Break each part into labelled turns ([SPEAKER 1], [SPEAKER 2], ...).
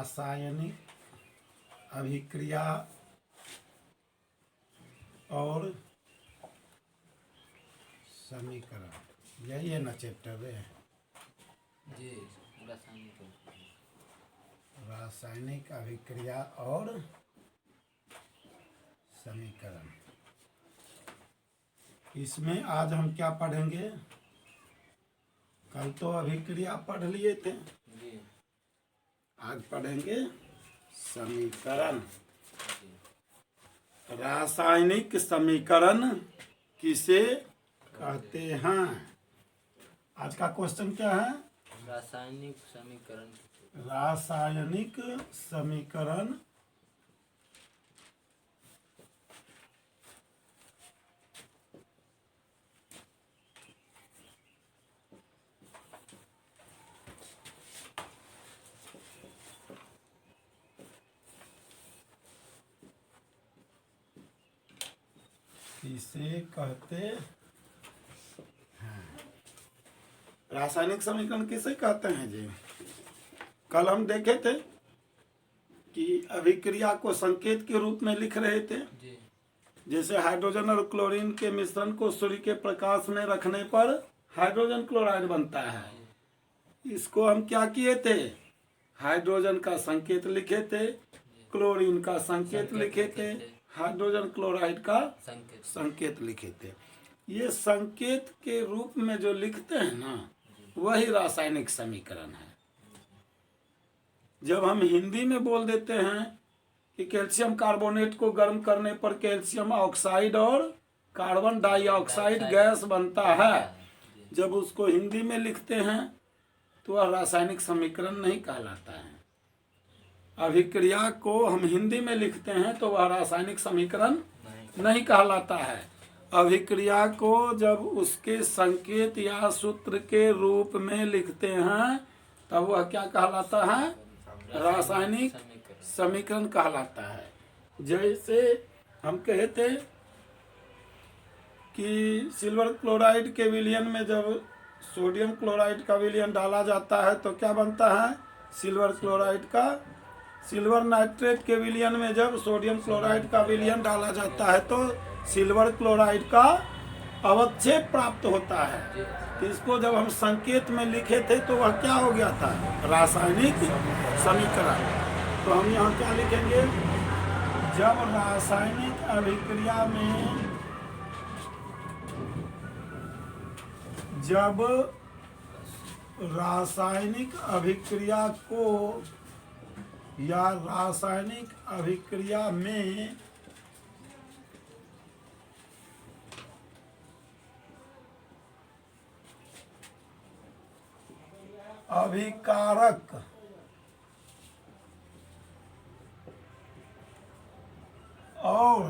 [SPEAKER 1] रासायनिक अभिक्रिया और समीकरण, यही है ना चैप्टर में?
[SPEAKER 2] जी
[SPEAKER 1] रासायनिक अभिक्रिया और समीकरण। इसमें आज हम क्या पढ़ेंगे? कल तो अभिक्रिया पढ़ लिए थे,
[SPEAKER 2] जी
[SPEAKER 1] आज पढ़ेंगे समीकरण। रासायनिक समीकरण किसे कहते हैं? आज का क्वेश्चन क्या है?
[SPEAKER 2] रासायनिक समीकरण।
[SPEAKER 1] रासायनिक समीकरण किसे कहते हैं? रासायनिक समीकरण किसे कहते हैं जी? कल हम देखे थे कि अभिक्रिया को संकेत के रूप में लिख रहे थे।
[SPEAKER 2] जी
[SPEAKER 1] जैसे हाइड्रोजन और क्लोरीन के मिश्रण को सूर्य के प्रकाश में रखने पर हाइड्रोजन क्लोराइड बनता है। इसको हम क्या किए थे? हाइड्रोजन का संकेत लिखे थे, क्लोरीन का संकेत लिखे थे, हाइड्रोजन क्लोराइड का संकेत लिखे थे। ये संकेत के रूप में जो लिखते हैं ना, वही रासायनिक समीकरण है। जब हम हिंदी में बोल देते हैं कि कैल्शियम कार्बोनेट को गर्म करने पर कैल्शियम ऑक्साइड और कार्बन डाइऑक्साइड गैस बनता है, जब उसको हिंदी में लिखते हैं तो वह रासायनिक समीकरण नहीं कहलाता है। अभिक्रिया को हम हिंदी में लिखते हैं तो वह रासायनिक समीकरण नहीं कहलाता है। अभिक्रिया को जब उसके संकेत या सूत्र के रूप में लिखते हैं तब वह क्या कहलाता है? रासायनिक समीकरण कहलाता है। जैसे हम कहे थे कि सिल्वर क्लोराइड के विलयन में जब सोडियम क्लोराइड का विलयन डाला जाता है तो क्या बनता है? सिल्वर क्लोराइड का। सिल्वर नाइट्रेट के विलयन में जब सोडियम क्लोराइड का विलयन डाला जाता है तो सिल्वर क्लोराइड का अवक्षेप प्राप्त होता है। तो इसको जब हम संकेत में लिखे थे तो वह क्या हो गया था? रासायनिक समीकरण। तो हम यहाँ क्या लिखेंगे? जब रासायनिक अभिक्रिया में जब रासायनिक अभिक्रिया को या रासायनिक अभिक्रिया में अभिकारक और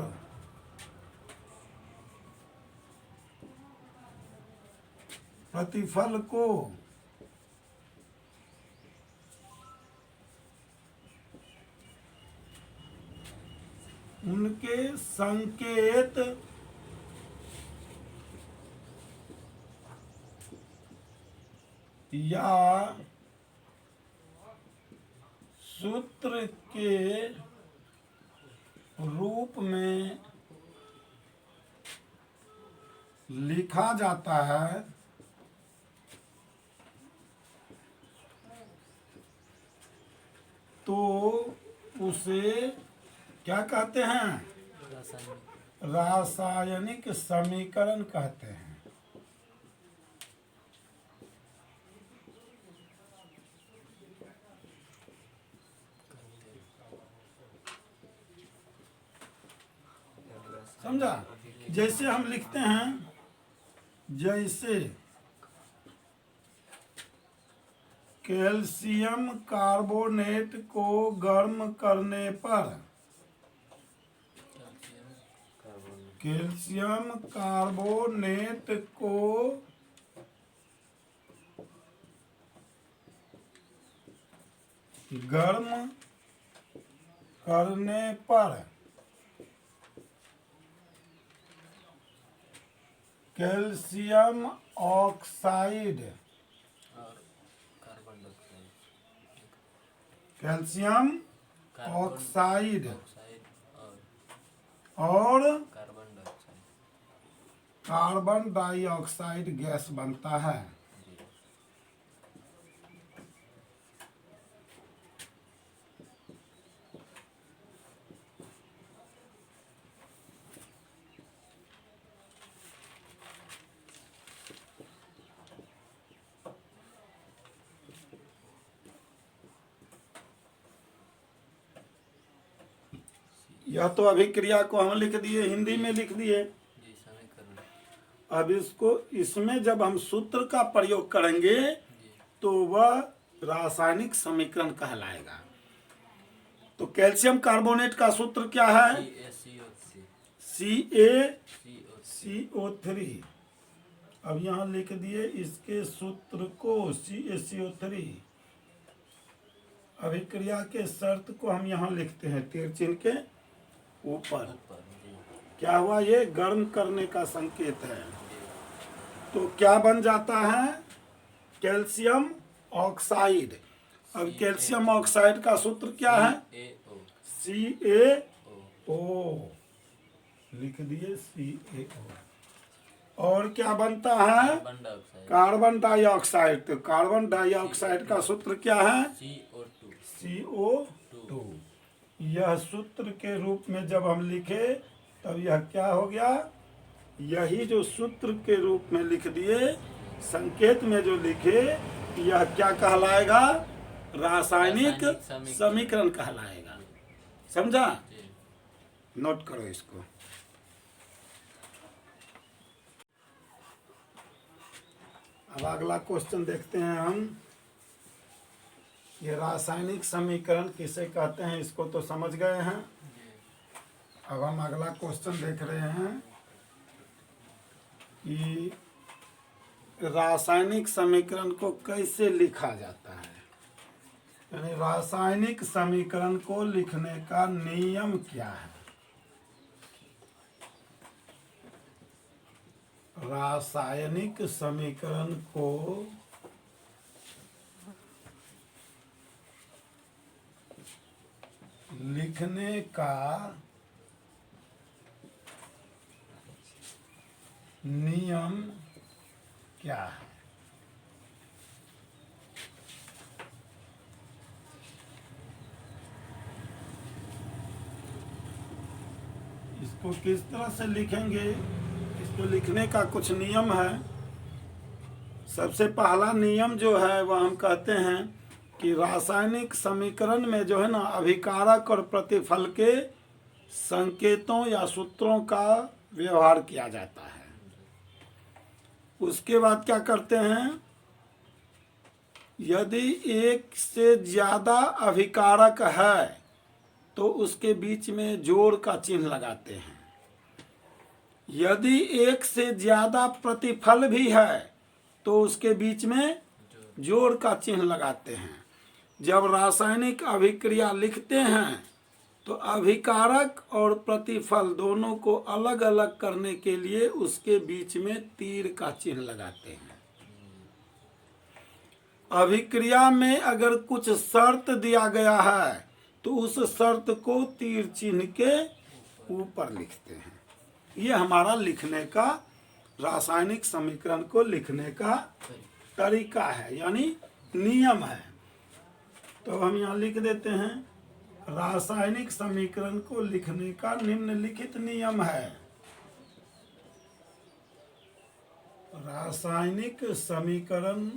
[SPEAKER 1] प्रतिफल को उनके संकेत या सूत्र के रूप में लिखा जाता है तो उसे क्या कहते हैं? रासायनिक समीकरण कहते हैं। समझा? जैसे हम लिखते हैं, जैसे कैल्शियम कार्बोनेट को गर्म करने पर कैल्शियम कार्बोनेट को गर्म करने पर calcium oxide calcium
[SPEAKER 2] carbon
[SPEAKER 1] oxide
[SPEAKER 2] oxide
[SPEAKER 1] और
[SPEAKER 2] carbon dioxide.
[SPEAKER 1] Carbon dioxide gas बनता है।
[SPEAKER 2] जी।
[SPEAKER 1] यह तो अभिक्रिया को हम लिख दिए, हिंदी में लिख दिए।
[SPEAKER 2] जी, समीकरण।
[SPEAKER 1] अब इसको, इसमें जब हम सूत्र का प्रयोग करेंगे
[SPEAKER 2] जी।
[SPEAKER 1] तो वह रासायनिक समीकरण कहलाएगा। तो कैल्शियम कार्बोनेट का सूत्र क्या है? CaCO3। अब यहाँ लिख दिए इसके सूत्र को CaCO3। अभिक्रिया के शर्त को हम यहाँ लिखते हैं तीर चिन्ह के ऊपर।
[SPEAKER 2] जी।
[SPEAKER 1] क्या हुआ? ये गर्म करने का संकेत है। तो क्या बन जाता है? Calcium oxide. अब कैल्शियम ऑक्साइड का सूत्र क्या है? CaO। लिख दिए CaO। और क्या बनता है?
[SPEAKER 2] Carbon dioxide.
[SPEAKER 1] Carbon dioxide. तो कार्बन डाइऑक्साइड का सूत्र क्या है? CO2। यह सूत्र के रूप में जब हम लिखे तब यह क्या हो गया? यही जो सूत्र के रूप में लिख दिए, संकेत में जो लिखे, यह क्या कहलाएगा? रासायनिक समीकरण कहलाएगा। समझा? नोट करो इसको। अब अगला क्वेश्चन देखते हैं हम। ये रासायनिक समीकरण किसे कहते हैं इसको तो समझ गए हैं। अब हम अगला क्वेश्चन देख रहे हैं कि रासायनिक समीकरण को कैसे लिखा जाता है, यानी रासायनिक समीकरण को लिखने का नियम क्या है। रासायनिक समीकरण को लिखने का नियम क्या है? इसको किस तरह से लिखेंगे? इसको लिखने का कुछ नियम है। सबसे पहला नियम जो है वह हम कहते हैं कि रासायनिक समीकरण में जो है ना, अभिकारक और प्रतिफल के संकेतों या सूत्रों का व्यवहार किया जाता है। उसके बाद क्या करते हैं? यदि एक से ज्यादा अभिकारक है तो उसके बीच में जोड़ का चिन्ह लगाते हैं। यदि एक से ज्यादा प्रतिफल भी है तो उसके बीच में जोड़ का चिन्ह लगाते हैं। जब रासायनिक अभिक्रिया लिखते हैं तो अभिकारक और प्रतिफल दोनों को अलग अलग करने के लिए उसके बीच में तीर का चिन्ह लगाते हैं। अभिक्रिया में अगर कुछ शर्त दिया गया है तो उस शर्त को तीर चिन्ह के ऊपर लिखते हैं। ये हमारा लिखने का, रासायनिक समीकरण को लिखने का तरीका है, यानी नियम है। तो हम यहाँ लिख देते हैं, रासायनिक समीकरण को लिखने का निम्नलिखित नियम है। रासायनिक समीकरण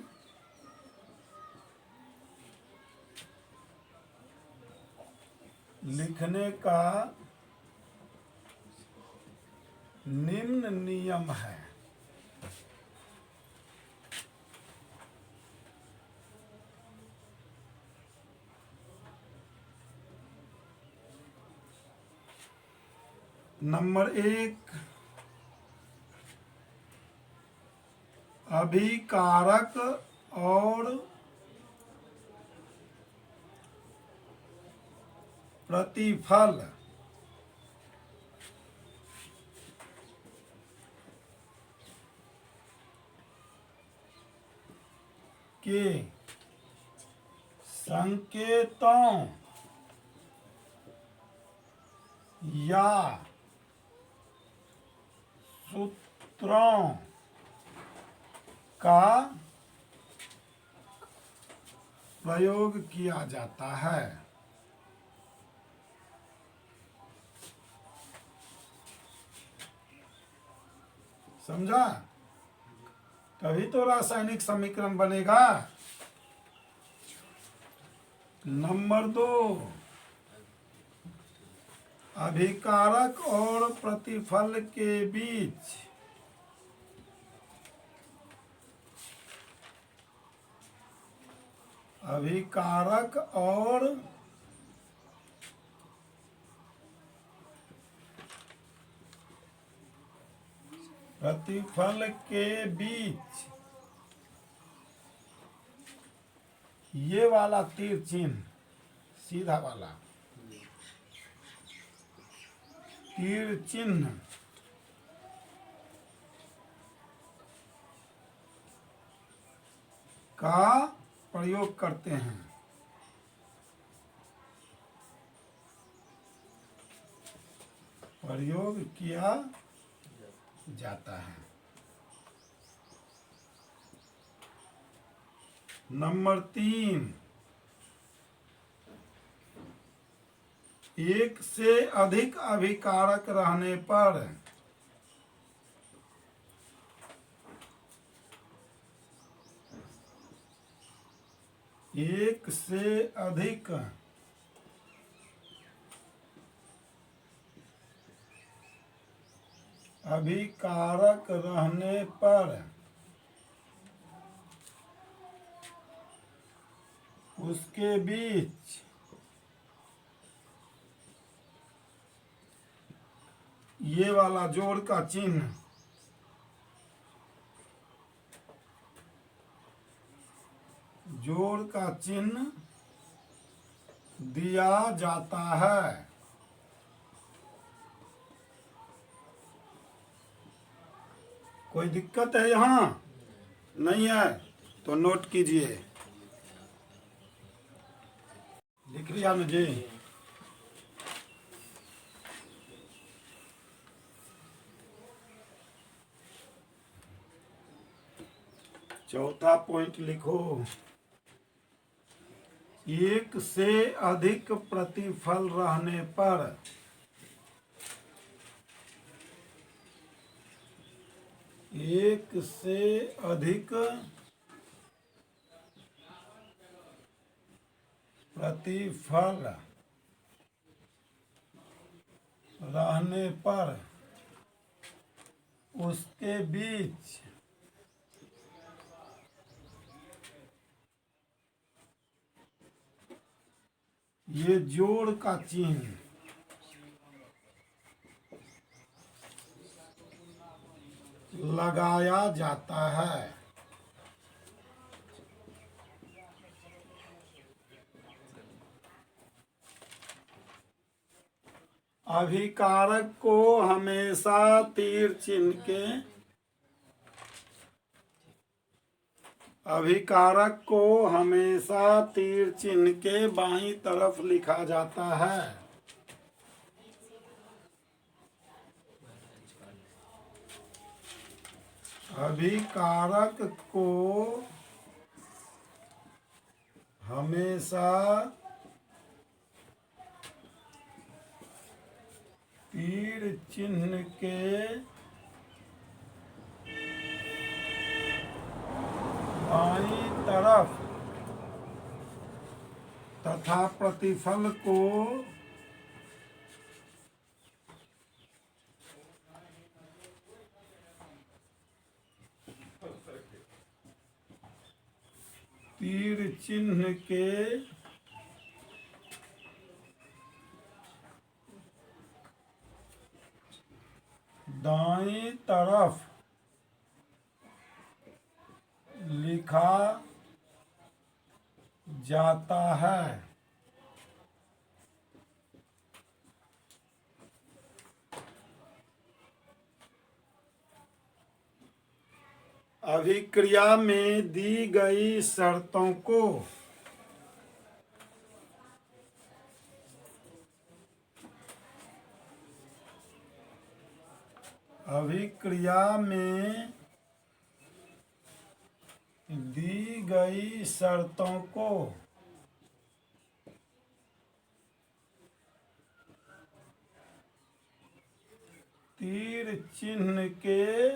[SPEAKER 1] लिखने का निम्न नियम है। नंबर 1, अभिकारक और प्रतिफल के संकेतों या सूत्रों का प्रयोग किया जाता है। समझा? तभी तो रासायनिक समीकरण बनेगा। नंबर 2, अभिकारक और प्रतिफल के बीच अभिकारक और प्रतिफल के बीच ये वाला तीर चिन्ह, सीधा वाला तीर चिन्ह का प्रयोग करते हैं। प्रयोग किया जाता है। नंबर 3, एक से अधिक अभिकारक रहने पर एक से अधिक अभिकारक रहने पर उसके बीच ये वाला जोड़ का चिन्ह दिया जाता है। कोई दिक्कत है यहाँ? नहीं है तो नोट कीजिए। लिख लिया मुझे? चौथा पॉइंट लिखो। एक से अधिक प्रतिफल रहने पर एक से अधिक प्रतिफल रहने पर उसके बीच ये जोड़ का चिन्ह लगाया जाता है। अभिकारक को हमेशा तीर चिन्ह के अभिकारक को हमेशा तीर चिन्ह के बाईं तरफ लिखा जाता है। अभिकारक को हमेशा तीर चिन्ह के बाईं तरफ तथा प्रतिफल को तीर चिन्ह के दाईं तरफ लिखा जाता है। अभिक्रिया में दी गई शर्तों को अभिक्रिया में दी गई शर्तों को तीर चिन्ह के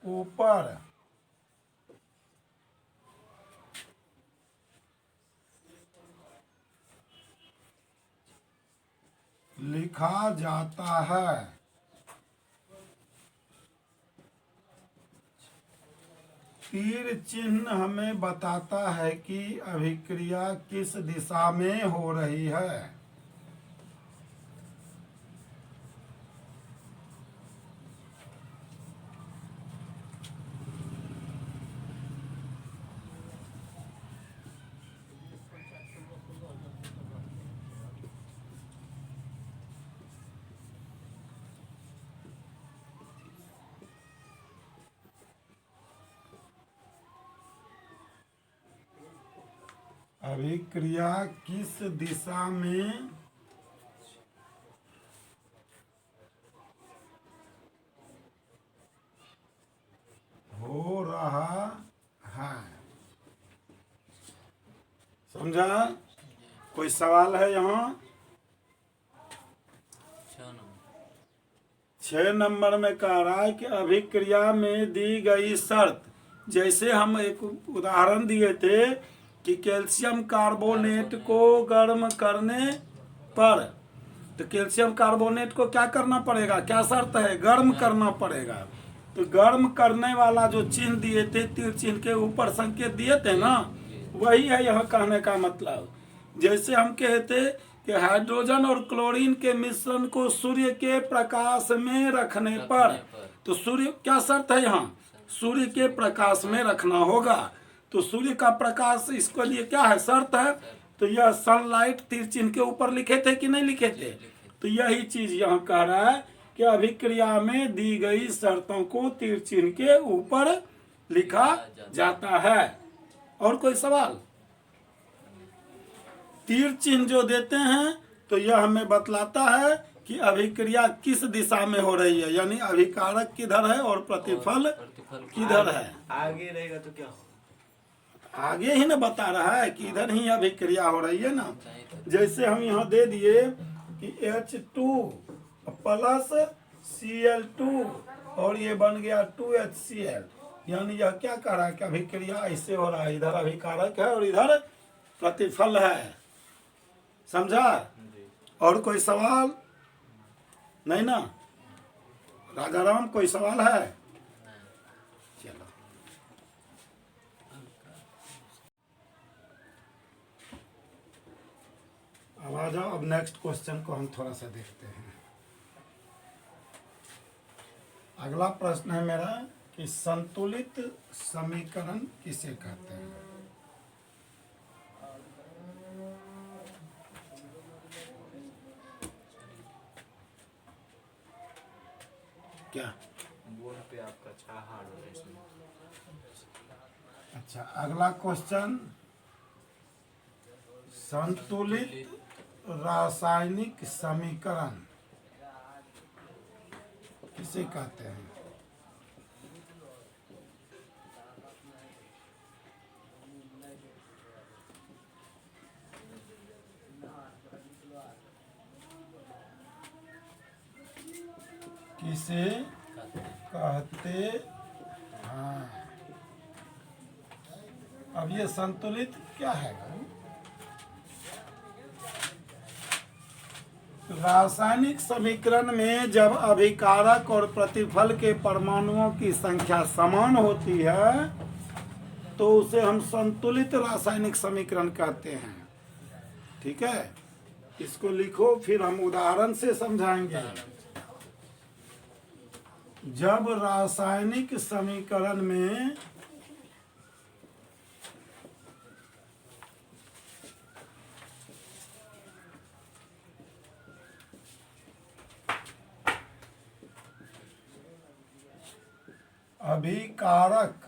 [SPEAKER 1] ऊपर लिखा जाता है। तीर चिन्ह हमें बताता है कि अभिक्रिया किस दिशा में हो रही है। अभिक्रिया किस दिशा में हो रहा है। समझा? कोई सवाल है यहाँ? 6 नंबर में कह रहा है कि अभिक्रिया में दी गई शर्त, जैसे हम एक उदाहरण दिए थे कि कैल्शियम कार्बोनेट को गर्म करने पर, तो कैल्शियम कार्बोनेट को क्या करना पड़ेगा, क्या शर्त है, गर्म करना पड़ेगा। तो गर्म करने वाला जो चिन्ह दिए थे, तीर चिन्ह के ऊपर संकेत दिए थे ना, वही है यहाँ कहने का मतलब। जैसे हम कहते कि हाइड्रोजन और क्लोरीन के मिश्रण को सूर्य के प्रकाश में रखने पर, तो सूर्य क्या शर्त है यहाँ, सूर्य के प्रकाश में रखना होगा। तो सूर्य का प्रकाश इसके लिए क्या है, शर्त है। तो यह सनलाइट तीर चिन्ह के ऊपर लिखे थे कि नहीं लिखे थे। तो यही चीज यहाँ कह रहा है कि अभिक्रिया में दी गई शर्तों को तीर चिन्ह के ऊपर लिखा जाता है। और कोई सवाल? तीर चिन्ह जो देते हैं तो यह हमें बतलाता है कि अभिक्रिया किस दिशा में हो रही है, यानी अभिकारक किधर है और प्रतिफल किधर है।
[SPEAKER 2] आगे रहेगा तो क्या होगा?
[SPEAKER 1] आगे ही ना बता रहा है कि इधर ही अभिक्रिया हो रही है ना। जैसे हम यहाँ दे दिए कि H2 प्लस Cl2 और ये बन गया 2HCl, यानी यह क्या कह रहा है कि अभिक्रिया ऐसे हो रहा है, इधर अभिकारक है और इधर प्रतिफल है। समझा? और कोई सवाल नहीं ना? राजा राम कोई सवाल है? चलो अब आ जाओ, अब नेक्स्ट क्वेश्चन को हम थोड़ा सा देखते हैं। अगला प्रश्न है मेरा कि संतुलित समीकरण किसे कहते हैं। क्या?
[SPEAKER 2] बोर्ड पे आपका अच्छा हार्ड हो इसमें।
[SPEAKER 1] अच्छा, अगला क्वेश्चन, संतुलित रासायनिक समीकरण किसे कहते हैं। किसे कहते हैं। अब ये संतुलित क्या है? रासायनिक समीकरण में जब अभिकारक और प्रतिफल के परमाणुओं की संख्या समान होती है तो उसे हम संतुलित रासायनिक समीकरण कहते हैं। ठीक है, इसको लिखो, फिर हम उदाहरण से समझाएंगे। जब रासायनिक समीकरण में अभिकारक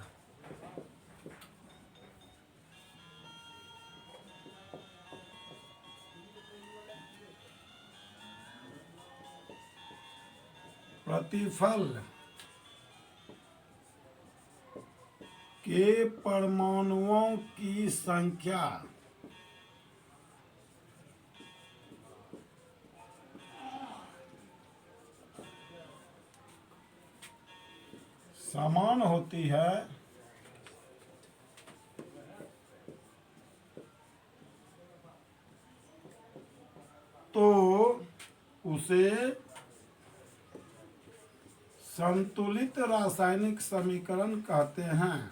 [SPEAKER 1] प्रतिफल के परमाणुओं की संख्या समान होती है तो उसे संतुलित रासायनिक समीकरण कहते हैं।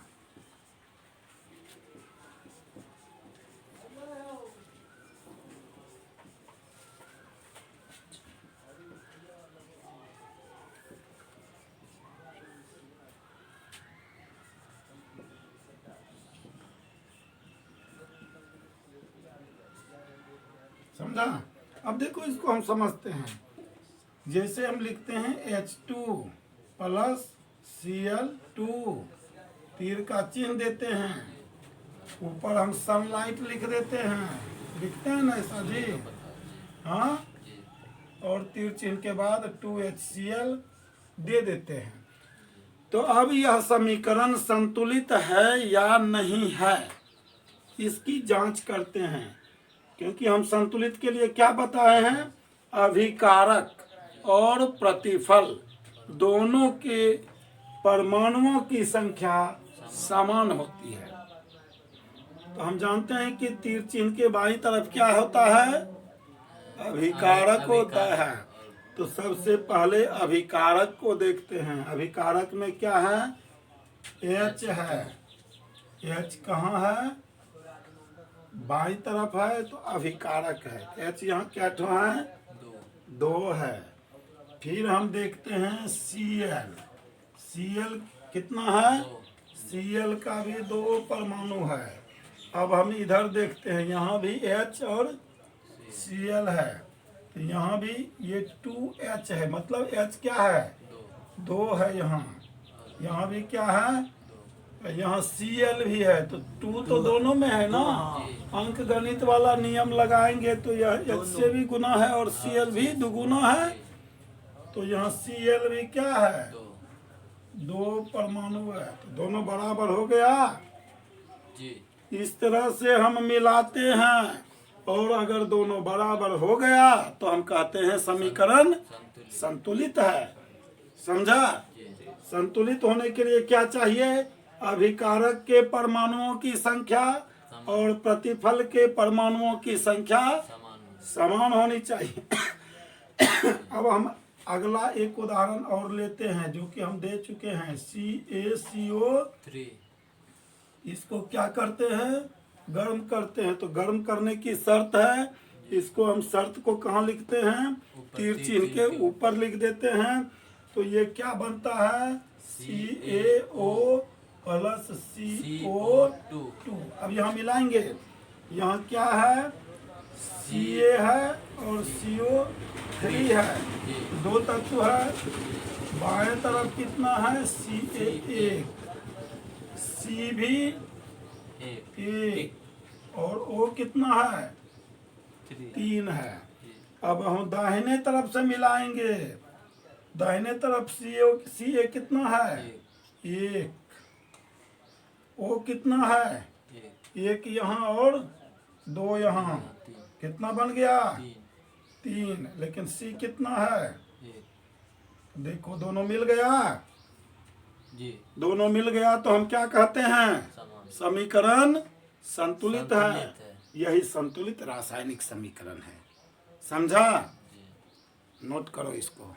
[SPEAKER 1] समझा? अब देखो इसको हम समझते हैं। जैसे हम लिखते हैं H2 प्लस Cl2, तीर का चिन्ह देते हैं, ऊपर हम सनलाइट लिख देते हैं, लिखते हैं ना ऐसा जी, हाँ, और तीर चिन्ह के बाद 2HCl दे देते हैं। तो अब यह समीकरण संतुलित है या नहीं है, इसकी जांच करते हैं। क्योंकि हम संतुलित के लिए क्या बताए हैं, अभिकारक और प्रतिफल दोनों के परमाणुओं की संख्या समान होती है। तो हम जानते हैं कि तीर चिन्ह के बाईं तरफ क्या होता है, अभिकारक होता है। तो सबसे पहले अभिकारक को देखते हैं। अभिकारक में क्या है, H है। H कहाँ है, बाईं तरफ है, तो अभिकारक है। H यहाँ क्या ठो है, 2 है। फिर हम देखते हैं Cl। Cl कितना है, Cl का भी 2 परमाणु है। अब हम इधर देखते हैं, यहाँ भी H और Cl है, तो यहाँ भी ये 2H है, मतलब H क्या है, 2 है। यहाँ भी क्या है, यहाँ Cl भी है, तो 2 तो दोनों में है ना। अंक गणित वाला नियम लगाएंगे तो यह H से भी गुना है और Cl भी दुगुना है, तो यहाँ Cl भी क्या है, 2 परमाणु है, तो दोनों बराबर हो गया जी। इस तरह से हम मिलाते हैं, और अगर दोनों बराबर हो गया तो हम कहते हैं समीकरण संतुलित है। समझा? संतुलित होने के लिए क्या चाहिए, अभिकारक के परमाणुओं की संख्या और प्रतिफल के परमाणुओं की संख्या समान होनी चाहिए। अब हम अगला एक उदाहरण और लेते हैं, जो कि हम दे चुके हैं, CaCO3। इसको क्या करते हैं, गर्म करते हैं। तो गर्म करने की शर्त है, इसको हम शर्त को कहाँ लिखते हैं, तीर चिन्ह के ऊपर लिख देते हैं। तो ये क्या बनता है, CaO प्लस CO2। अब यहाँ मिलाएंगे, यहाँ क्या है, Ca है और CO3 है, 2 तत्व है। बाएं तरफ कितना है, Ca1, C भी 1, और O कितना है, 3 है। अब हम दाहिने तरफ से मिलाएंगे, दाहिने तरफ Ca कितना है, 1, O कितना है, 1 यहाँ और 2 यहाँ, कितना बन गया, 3। लेकिन C कितना है, देखो दोनों मिल गया जी, दोनों मिल गया, तो हम क्या कहते हैं, समीकरण संतुलित है। यही संतुलित रासायनिक समीकरण है। समझा? नोट करो इसको।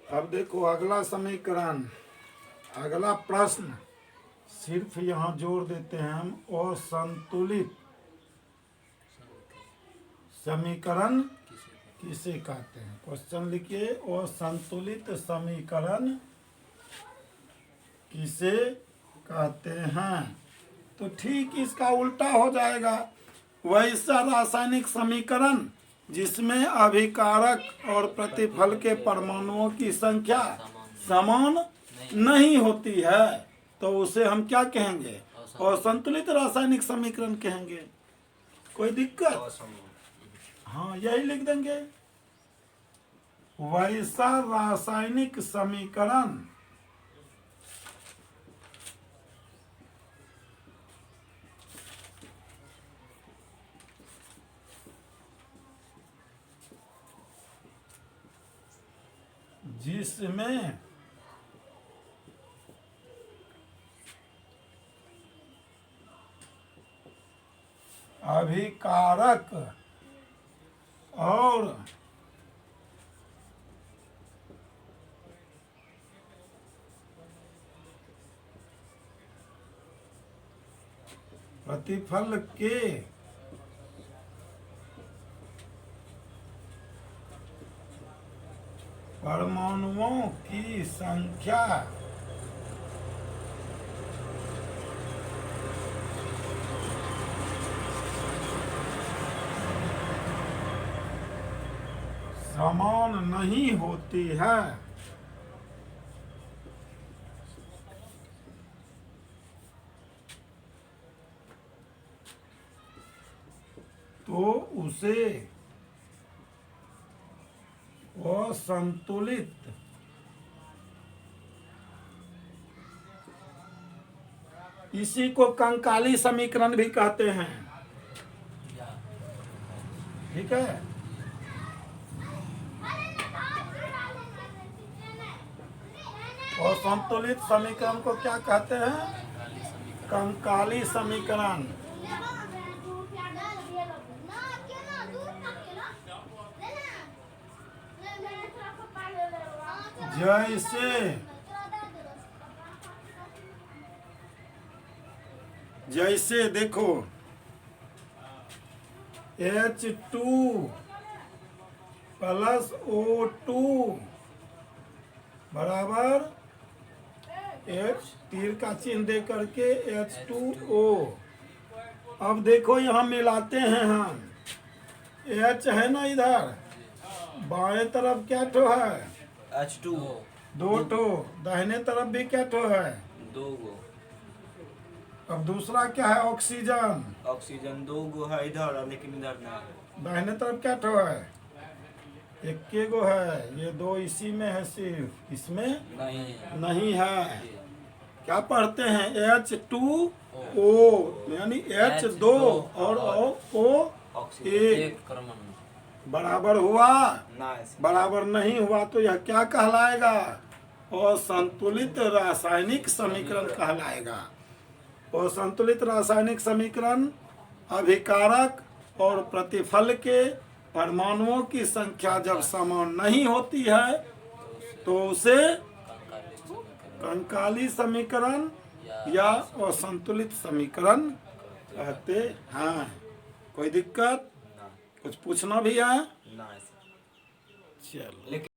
[SPEAKER 1] अब देखो अगला समीकरण, अगला प्रश्न, सिर्फ यहाँ जोड़ देते हैं हम, असंतुलित समीकरण किसे कहते हैं। क्वेश्चन लिखिए, असंतुलित समीकरण किसे कहते हैं। तो ठीक इसका उल्टा हो जाएगा, वैसा रासायनिक समीकरण जिसमें अभिकारक और प्रतिफल के परमाणुओं की संख्या समान नहीं होती है, तो उसे हम क्या कहेंगे, असंतुलित रासायनिक समीकरण कहेंगे। कोई दिक्कत? हाँ यही लिख देंगे। वैसा रासायनिक समीकरण जिसमें अभिकारक और प्रतिफल के परमाणुओं की संख्या समान नहीं होती है, तो उसे असंतुलित इसी को कंकाली समीकरण भी कहते हैं। ठीक है, असंतुलित समीकरण को क्या कहते हैं? कंकाली समीकरण। जैसे देखो H2 प्लस O2 बराबर H तीर का चिन्ह दे करके H2O। अब देखो यहाँ मिलाते हैं हम, H है ना इधर, बाएं तरफ क्या ठो है?
[SPEAKER 2] H2
[SPEAKER 1] दो ठो, दाहिने तरफ भी क्या ठो है?
[SPEAKER 2] 2 गो।
[SPEAKER 1] अब दूसरा क्या है? ऑक्सीजन।
[SPEAKER 2] ऑक्सीजन 2 गो है इधर, लेकिन इधर नहीं।
[SPEAKER 1] दाहिने तरफ क्या ठो है? एक गो है, ये 2 इसी में है, सिर्फ इसमें नहीं है। क्या पढ़ते हैं? H2O यानी H2 और O एक बराबर हुआ? बराबर नहीं हुआ तो यह क्या कहलाएगा? असंतुलित रासायनिक समीकरण कहलाएगा। असंतुलित रासायनिक समीकरण अभिकारक और प्रतिफल के परमाणुओं की संख्या जब समान नहीं होती है तो उसे कंकाली समीकरण या असंतुलित समीकरण कहते हैं। कोई दिक्कत? कुछ पूछना भी है?
[SPEAKER 2] नहीं।
[SPEAKER 1] चलो।